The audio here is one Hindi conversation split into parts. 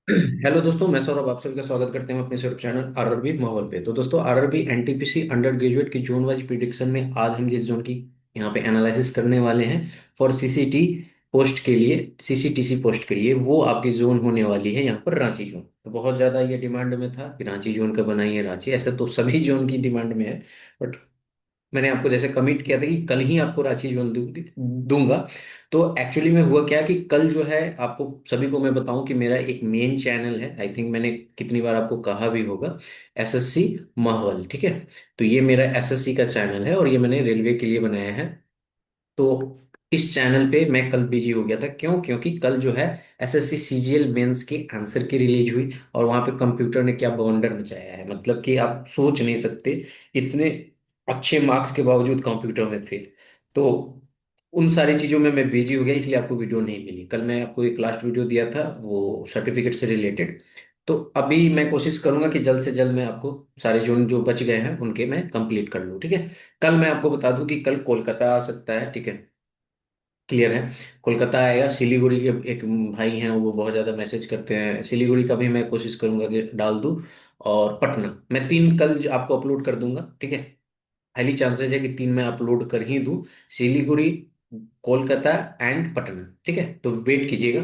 हेलो दोस्तों, मैं सौरभ आप सभी का स्वागत करते हैं अपने यूट्यूब चैनल आरआरबी माहौल पे। तो दोस्तों, आरआरबी एनटीपीसी अंडर ग्रेजुएट की जोन वाइज प्रिडिक्शन में आज हम जिस जोन की यहाँ पे एनालिसिस करने वाले हैं फॉर सीसीटी पोस्ट के लिए, सीसीटीसी पोस्ट के लिए, वो आपकी जोन होने वाली है यहाँ पर रांची जोन। तो बहुत ज़्यादा ये डिमांड में था कि रांची जोन का बनाइए रांची, ऐसे तो सभी जोन की डिमांड में है। बट मैंने आपको जैसे कमिट किया था कि कल ही आपको रांची जोन दूंगा। तो एक्चुअली में हुआ क्या कि कल जो है आपको सभी को मैं बताऊं कि मेरा एक मेन चैनल है, आई थिंक मैंने कितनी बार आपको कहा भी होगा, एसएससी माहौल। ठीक है। तो ये मेरा एसएससी का चैनल है और ये मैंने रेलवे के लिए बनाया है। तो इस चैनल पे मैं कल बिजी हो गया था। क्यों? क्योंकि कल जो है एसएससी सीजीएल मेंस की आंसर की रिलीज हुई और वहां पे कंप्यूटर ने क्या बवंडर मचाया है, मतलब कि आप सोच नहीं सकते। इतने अच्छे मार्क्स के बावजूद कंप्यूटर में फेल। तो उन सारी चीजों में मैं बिजी हो गया, इसलिए आपको वीडियो नहीं मिली। कल मैं आपको एक लास्ट वीडियो दिया था वो सर्टिफिकेट से रिलेटेड। तो अभी मैं कोशिश करूंगा कि जल्द से जल्द मैं आपको सारे जो बच गए हैं उनके मैं कंप्लीट कर लूँ। ठीक है। कल मैं आपको बता दूं कि कल कोलकाता आ सकता है। ठीक है। क्लियर है। कोलकाता आएगा, सिलीगुड़ी के एक भाई हैं वो बहुत ज़्यादा मैसेज करते हैं, सिलीगुड़ी का भी मैं कोशिश करूंगा कि डाल दूं। और पटना, मैं तीन कल जो आपको अपलोड कर दूंगा। ठीक है। हाईली चांसेस है कि तीन मैं अपलोड कर ही दूं। सिलीगुड़ी, कोलकाता एंड पटना। ठीक है। तो वेट कीजिएगा।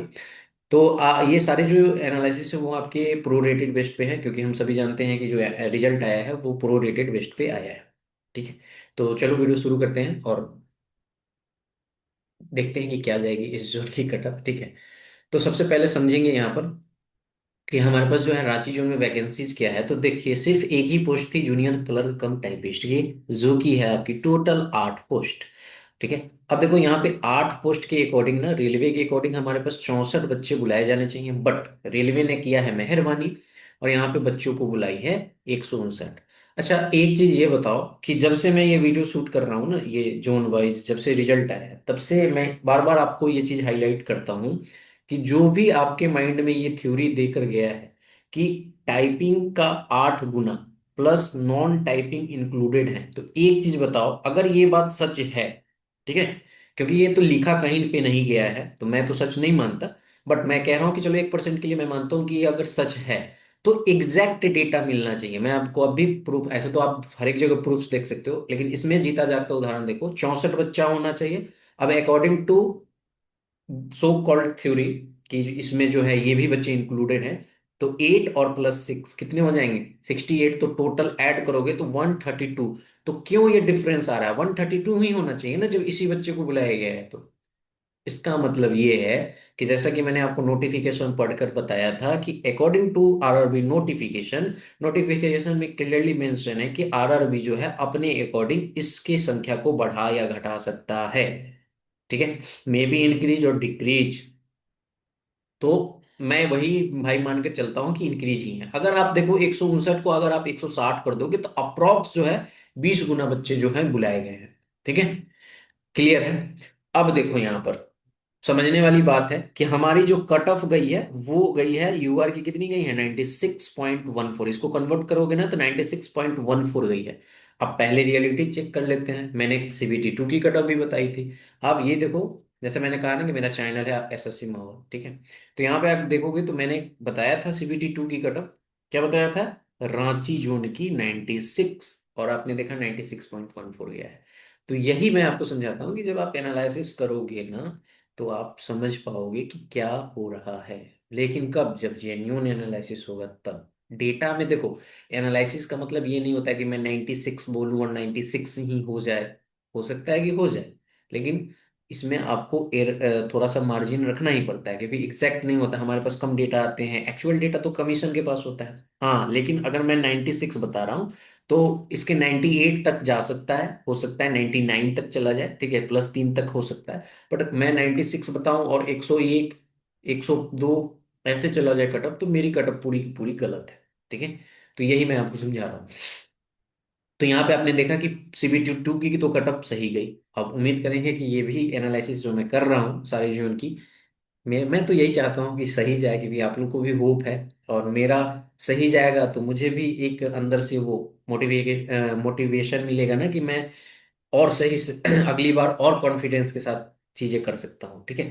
तो ये सारे जो एनालिसिस है वो आपके प्रो रेटेड बेस्ड पे है, क्योंकि हम सभी जानते हैं कि जो रिजल्ट आया है वो प्रो रेटेड बेस्ड पे आया है। ठीक है। तो चलो वीडियो शुरू करते हैं और देखते हैं कि क्या जाएगी इस जोन की कटअप। ठीक है। तो सबसे पहले समझेंगे यहाँ पर कि हमारे पास जो है रांची जोन में वैकेंसीज क्या है। तो देखिए, सिर्फ एक ही पोस्ट थी, जूनियर क्लर्क कम टाइपिस्ट की, जो की है आपकी टोटल 8 पोस्ट। ठीक है। अब देखो यहाँ पे 8 पोस्ट के अकॉर्डिंग ना, रेलवे के अकॉर्डिंग हमारे पास 64 बच्चे बुलाए जाने चाहिए, बट रेलवे ने किया है मेहरबानी और यहाँ पे बच्चों को बुलाई है 159। अच्छा, एक चीज ये बताओ कि जब से मैं ये वीडियो शूट कर रहा हूँ ना, ये जोन वाइज जब से रिजल्ट आया है तब से मैं बार बार आपको ये चीज हाईलाइट करता हूँ कि जो भी आपके माइंड में ये थ्योरी देकर गया है कि टाइपिंग का 8 गुना प्लस नॉन टाइपिंग इंक्लूडेड है, तो एक चीज बताओ अगर ये बात सच है। ठीक है। क्योंकि ये तो लिखा कहीं पे नहीं गया है तो मैं तो सच नहीं मानता, बट मैं कह रहा हूं कि चलो 1% के लिए मैं मानता हूं कि ये अगर सच है तो एग्जैक्ट डेटा मिलना चाहिए। मैं आपको अभी प्रूफ, ऐसे तो आप हर एक जगह प्रूफ देख सकते हो, लेकिन इसमें जीता जागता उदाहरण देखो, 64 बच्चा होना चाहिए। अब according to so called theory कि इसमें जो है ये भी बच्चे इंक्लूडेड हैं, तो 8 और +6 कितने हो जाएंगे? 68। तो टोटल ऐड करोगे तो 132। तो क्यों ये डिफरेंस आ रहा है? 132 ही होना चाहिए ना जब इसी बच्चे को बुलाया गया है। तो इसका मतलब ये है कि जैसा कि मैंने आपको नोटिफिकेशन पढ़कर बताया था कि according to RRB notification, notification में क्लियरली मेंशन है कि आरआरबी जो है अपने अकॉर्डिंग इसकी संख्या को बढ़ा या घटा सकता है। ठीक है। मे बी इंक्रीज और डिक्रीज। तो मैं वही भाई मान के चलता हूं कि इंक्रीज ही है। अगर आप देखो 159 को अगर आप 160 कर दोगे तो अप्रॉक्स जो है 20 गुना बच्चे जो है बुलाए गए हैं। ठीक है। क्लियर है। अब देखो यहां पर समझने वाली बात है कि हमारी जो कट ऑफ गई है वो गई है यूआर की, कितनी गई है? 96.14। इसको कन्वर्ट करोगे ना तो 96.14 गई है। अब पहले रियलिटी चेक कर लेते हैं। मैंने CBT 2 की कट ऑफ भी बताई थी। अब ये देखो, जैसे मैंने कहा ना कि मेरा चैनल है एसएससी माहौल। ठीक है। तो यहाँ पे आप देखोगे तो मैंने बताया था CBT 2 की कट ऑफ। क्या बताया था? रांची जोन की 96, और आपने देखा 96.14 गया है। तो यही मैं आपको समझाता हूँ कि जब आप एनालिसिस करोगे ना तो आप समझ पाओगे कि क्या हो रहा है। लेकिन कब? जब जेन्युइन एनालिसिस होगा तब। डेटा में देखो, एनालिसिस का मतलब ये नहीं होता कि मैं 96 बोलूं और 96 ही हो जाए। हो सकता है कि हो जाए, लेकिन इसमें आपको थोड़ा सा मार्जिन रखना ही पड़ता है, क्योंकि एग्जैक्ट नहीं होता। हमारे पास कम डेटा आते हैं, एक्चुअल डेटा तो कमीशन के पास होता है। हाँ, लेकिन अगर मैं 96 बता रहा हूँ तो इसके 98 तक जा सकता है, हो सकता है 99 तक चला जाए। ठीक है, +3 तक हो सकता है। बट मैं 96 बताऊं और 101, 102 ऐसे चला जाए कटअप, तो मेरी कटअप पूरी की पूरी गलत है। ठीक है। तो यही मैं आपको समझा रहा हूँ। तो यहाँ पे आपने देखा कि CBT 2 की तो कटअप सही गई। अब उम्मीद करेंगे कि ये भी एनालिसिस जो मैं कर रहा हूँ सारे जीवन की, मैं तो यही चाहता हूँ कि सही जाए, क्योंकि आप लोग को भी होप है। और मेरा सही जाएगा तो मुझे भी एक अंदर से वो मोटिवेशन मिलेगा ना कि मैं और सही से अगली बार और कॉन्फिडेंस के साथ चीजें कर सकता हूँ। ठीक है।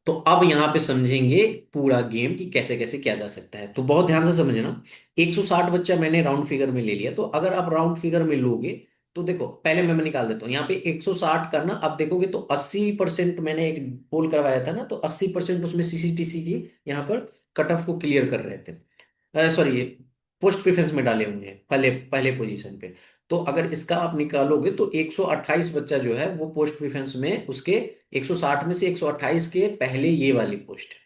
तो अब यहाँ पे समझेंगे पूरा गेम कि कैसे कैसे किया जा सकता है। तो बहुत ध्यान से समझना। 160 बच्चा मैंने राउंड फिगर में ले लिया, तो अगर आप राउंड फिगर में लोगे तो देखो, पहले मैं निकाल देता हूँ यहाँ पे 160 करना। अब देखोगे तो 80% मैंने एक पोल करवाया था ना, तो 80% उसमें सीसीटीसी की यहाँ पर कट ऑफ को क्लियर कर रहे थे, सॉरी, पोस्ट प्रेफरेंस में डाले हुए हैं पहले पहले पोजीशन पे। तो अगर इसका आप निकालोगे तो 128 बच्चा जो है वो पोस्ट प्रेफरेंस में उसके 160 में से 128 के पहले ये वाली पोस्ट है।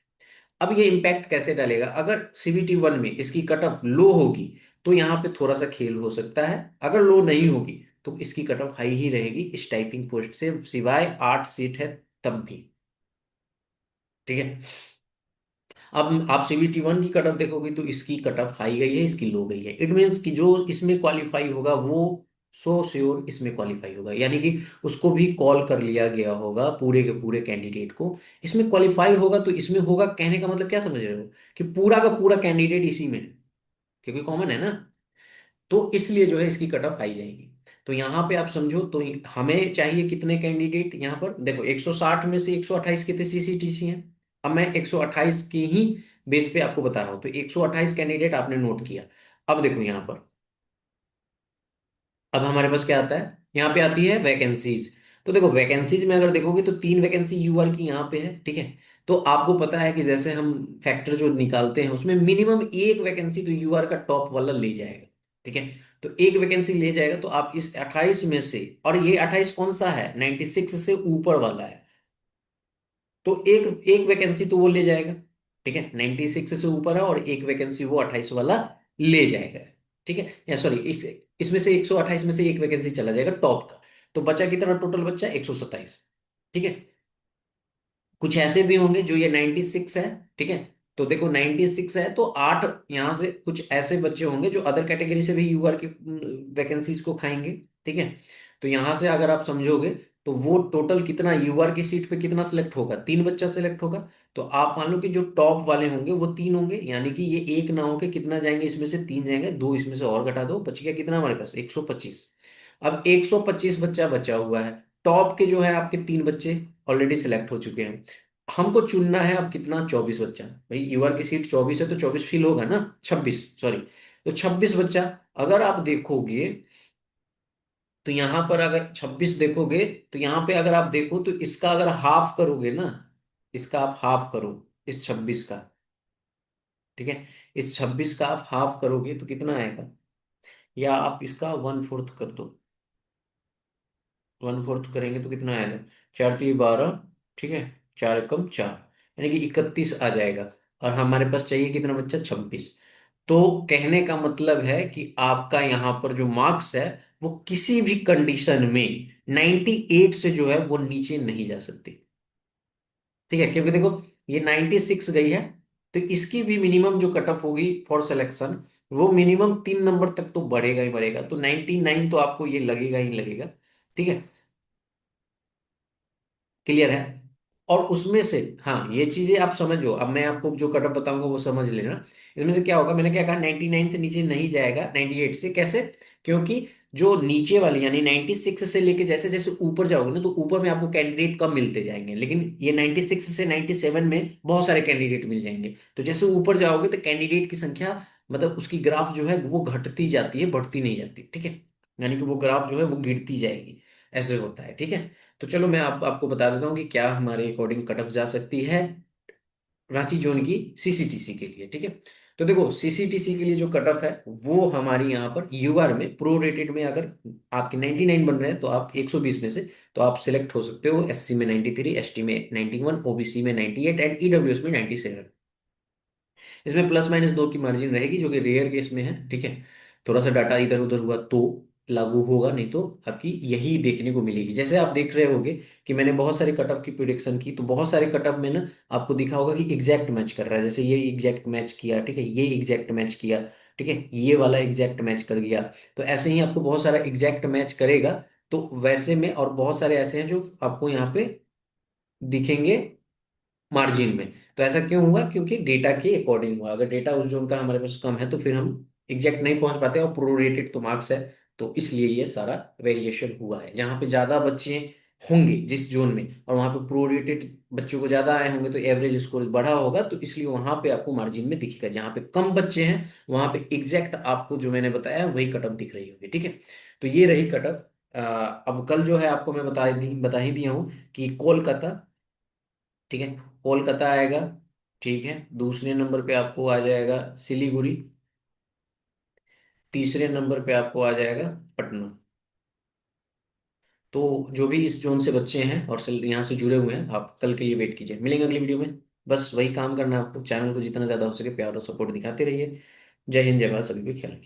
अब ये इम्पैक्ट कैसे डालेगा, अगर सीबीटी वन में इसकी कट ऑफ लो होगी तो यहाँ पे थोड़ा सा खेल हो सकता है, अगर लो नहीं होगी तो इसकी कट ऑफ हाई ही रहेगी इस टाइपिंग पोस्ट से, सिवाय 8 सीट है तब भी। ठीक है। अब आप सीबीटी वन की कट ऑफ देखोगे तो इसकी कट ऑफ हाई गई है, इसकी लो गई है। इट मीन्स कि जो इसमें क्वालिफाई होगा वो सो श्योर इसमें क्वालिफाई होगा, यानी कि उसको भी कॉल कर लिया गया होगा, पूरे के पूरे कैंडिडेट को इसमें क्वालिफाई होगा तो इसमें होगा। कहने का मतलब क्या समझ रहे हो, कि पूरा का पूरा कैंडिडेट इसी में है, क्योंकि कॉमन है ना। तो इसलिए जो है इसकी कट ऑफ हाई जाएगी। तो यहाँ पे आप समझो, तो हमें चाहिए कितने कैंडिडेट, यहाँ पर देखो 160 में से 128 कितने सीसीटीसी हैं। अब मैं 128 के ही बेस पे आपको बता रहा हूँ, तो 128 कैंडिडेट आपने नोट किया। अब देखो यहाँ पर, अब हमारे पास क्या आता है, यहाँ पे आती है वैकेंसीज। तो देखो वैकेंसीज में अगर देखोगे तो 3 वैकेंसी यूआर की यहाँ पे है, ठीक है। तो आपको पता है कि जैसे हम फैक्टर जो निकालते हैं उसमें मिनिमम एक वैकेंसी तो यूआर का टॉप वाला ले जाएगा, ठीक है। तो एक वैकेंसी ले जाएगा, तो आप इस 28 में से, और ये 28 कौन सा है, 96 से ऊपर वाला है, तो एक एक वैकेंसी तो वो ले जाएगा, ठीक है। 96 से ऊपर है और एक वैकेंसी वो 28 वाला ले जाएगा, ठीक है। या सॉरी, इसमें से 128 में से एक वैकेंसी चला जाएगा टॉप का। तो बचा कितना, टोटल बच्चा 127, ठीक है। कुछ ऐसे भी होंगे जो ये 96 है, ठीक है। तो देखो 96 है तो 8 यहाँ से कुछ ऐसे बच्चे होंगे जो अदर कैटेगरी से भी यूआर की वैकेंसीज को खाएंगे, ठीक है। तो यहाँ से अगर आप समझोगे तो वो टोटल कितना यूआर की सीट पे कितना सिलेक्ट होगा, 3 बच्चा सिलेक्ट होगा। तो आप मान लो कि जो टॉप वाले होंगे वो 3 होंगे, यानी कि ये एक ना होके कितना जाएंगे, इसमें से 3 जाएंगे, दो इसमें से और घटा दो, बच गया कितना हमारे पास, 125। अब 125 बच्चा बचा हुआ है, टॉप के जो है आपके 3 बच्चे ऑलरेडी सिलेक्ट हो चुके हैं। हमको चुनना है अब कितना, 24 बच्चा। भाई यूआर की सीट 24 है तो 24 फिल होगा ना, 26 सॉरी, तो 26 बच्चा। अगर आप देखोगे तो यहां पर अगर 26 देखोगे, तो यहां पे अगर आप देखो तो इसका अगर हाफ करोगे ना, इसका आप हाफ करो, इस 26 का, ठीक है। इस 26 का आप हाफ करोगे तो कितना आएगा, या आप इसका 1/4 कर दो। 1/4 करेंगे तो कितना आएगा, 4 × 3 = 12, ठीक है। 4 × 4 यानी कि 31 आ जाएगा। और हमारे पास चाहिए कितना बच्चा, 26। तो कहने का मतलब है कि आपका यहाँ पर जो मार्क्स है वो किसी भी कंडीशन में 98 से जो है वो नीचे नहीं जा सकती, ठीक है। क्योंकि देखो ये 96 गई है, तो इसकी भी मिनिमम जो कट ऑफ होगी फॉर सिलेक्शन, वो मिनिमम 3 नंबर तक तो बढ़ेगा ही बढ़ेगा। तो 99 तो आपको ये लगेगा ही लगेगा, ठीक है। क्लियर है। और उसमें से, हाँ ये चीजें आप समझो, अब मैं आपको जो कटअप बताऊंगा वो समझ लेना। इसमें से क्या होगा, मैंने क्या कहा, 99 से नीचे नहीं जाएगा, 98 से कैसे, क्योंकि जो नीचे वाली यानी 96 से लेके जैसे जैसे ऊपर जाओगे ना, तो ऊपर में आपको कैंडिडेट कम मिलते जाएंगे, लेकिन ये 96 से 97 में बहुत सारे कैंडिडेट मिल जाएंगे। तो जैसे ऊपर जाओगे तो कैंडिडेट की संख्या, मतलब उसकी ग्राफ जो है वो घटती जाती है, बढ़ती नहीं जाती, ठीक है। यानी कि वो ग्राफ जो है वो गिरती जाएगी, ऐसे होता है, ठीक है। तो चलो मैं आपको बता देता हूँ कि क्या हमारे अकॉर्डिंग कट ऑफ जा सकती है रांची जोन की सीसीटीसी के लिए, ठीक है। तो देखो सीसीटीसी के लिए जो कट ऑफ है वो हमारी यहाँ पर यूआर में प्रो रेटेड में, अगर आपके 99 बन रहे हैं तो आप 120 में से तो आप सिलेक्ट हो सकते हो। एससी में 93, एसटी में 91, ओबीसी में 98 एंड ईडब्ल्यूएस में 97। इसमें ±2 की मार्जिन रहेगी, जो कि रेयर केस में है, ठीक है। थोड़ा सा डाटा इधर उधर हुआ तो लागू होगा, नहीं तो आपकी यही देखने को मिलेगी। जैसे आप देख रहे होगे कि मैंने बहुत सारे कट ऑफ की प्रिडिक्शन की, तो बहुत सारे कट ऑफ में ना आपको दिखा होगा कि एग्जैक्ट मैच कर रहा है, जैसे ये एग्जैक्ट मैच किया, ठीक है, ये एग्जैक्ट मैच किया, ठीक है, ये वाला एग्जैक्ट मैच कर गया। तो ऐसे ही आपको बहुत सारा एग्जैक्ट मैच करेगा। तो वैसे में और बहुत सारे ऐसे हैं जो आपको यहाँ पे दिखेंगे मार्जिन में। तो ऐसा क्यों हुआ, क्योंकि डेटा के अकॉर्डिंग हुआ। अगर डेटा उस जोन का हमारे पास कम है तो फिर हम एग्जैक्ट नहीं पहुंच पाते, और प्रोरेटेड तो मार्क्स है, तो इसलिए ये सारा वेरिएशन हुआ है। जहां पे ज्यादा बच्चे होंगे जिस जोन में, और वहां पे प्रोरेटेड बच्चों को ज्यादा आए होंगे तो एवरेज स्कोर बढ़ा होगा, तो इसलिए वहां पे आपको मार्जिन में दिखेगा। जहां पे कम बच्चे हैं वहां पे एग्जैक्ट आपको जो मैंने बताया वही कट ऑफ दिख रही होगी, ठीक है। तो ये रही कट ऑफ। अब कल जो है आपको मैं बता ही दिया हूँ कि कोलकाता, ठीक है, कोलकाता आएगा, ठीक है। दूसरे नंबर पे आपको आ जाएगा सिलीगुड़ी, तीसरे नंबर पे आपको आ जाएगा पटना। तो जो भी इस जोन से बच्चे हैं और यहाँ से जुड़े हुए हैं, आप कल के लिए वेट कीजिए, मिलेंगे अगली वीडियो में। बस वही काम करना है आपको, चैनल को जितना ज्यादा हो सके प्यार और सपोर्ट दिखाते रहिए। जय हिंद, जय भारत, सभी को ख्याल रखिए।